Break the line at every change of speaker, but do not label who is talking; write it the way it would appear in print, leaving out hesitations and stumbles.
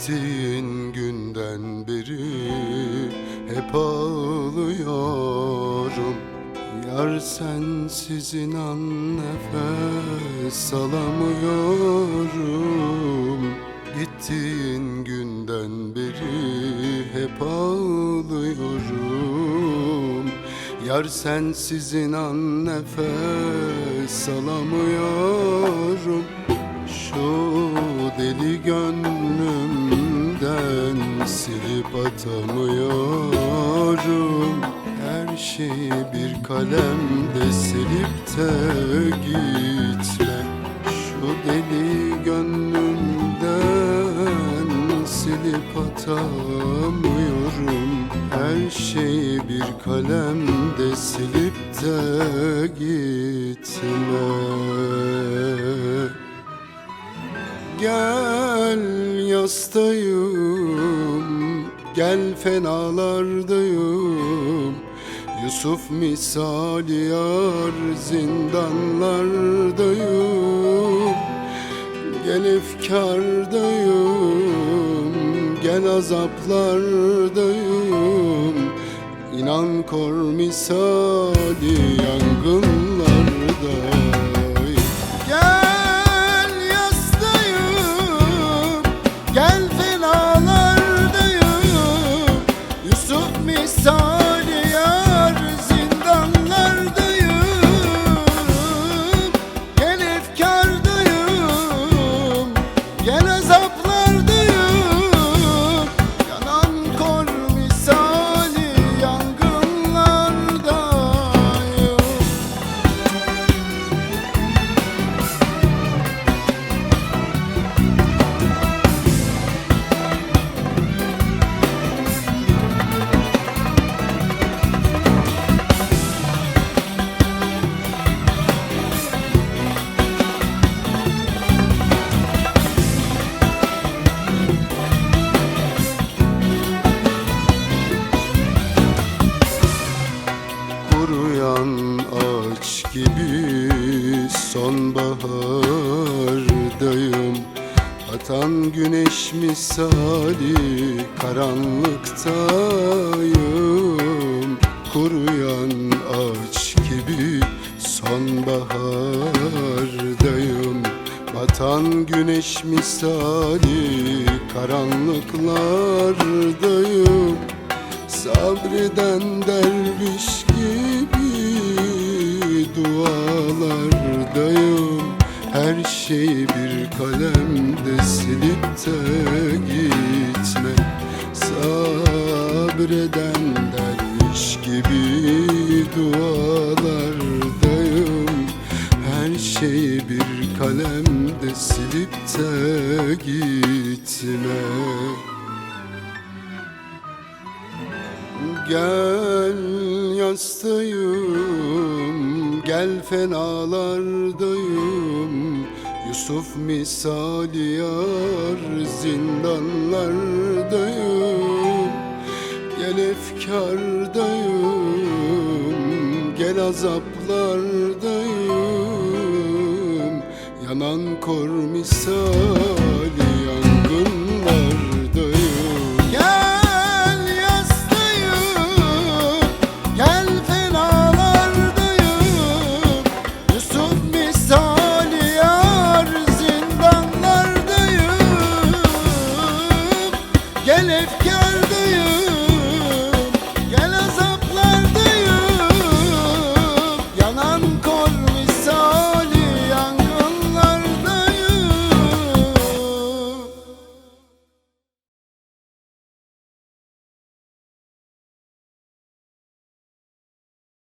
Gittiğin günden beri hep ağlıyorum. Yar sensiz inan nefes alamıyorum. Gittiğin günden beri hep ağlıyorum. Yar sensiz inan nefes alamıyorum. Şu deli gönlümden silip atamıyorum. Her şeyi bir kalemde silip de gitme. Şu deli gönlümden silip atamıyorum. Her şeyi bir kalemde silip de gitme. Gel yastayım, gel fenalardayım. Yusuf misali yar zindanlardayım. Gel efkardayım, gel azaplardayım. İnan kor misali yangınlardayım. Gel fenalardayım, Yusuf misali yar zindanlardayım. Gel efkardayım, gel azaplardayım. Yanan kor misali yangınlardayım. Kuruyan ağaç gibi sonbahardayım. Batan güneş misali karanlıktayım. Kuruyan ağaç gibi sonbahardayım. Batan güneş misali karanlıklardayım. Sabreden derviş gibi dualardayım. Her şeyi bir kalemde silip de gitme. Sabreden derviş gibi dualardayım. Her şeyi bir kalemde silip de gitme. Gel yastayım, gel fenalardayım. Yusuf misali yar zindanlardayım. Gel efkardayım, gel azaplardayım. Yanan kor misali yangınlardayım.
Gel efkardayım, gel azaplardayım. Yanan kor misal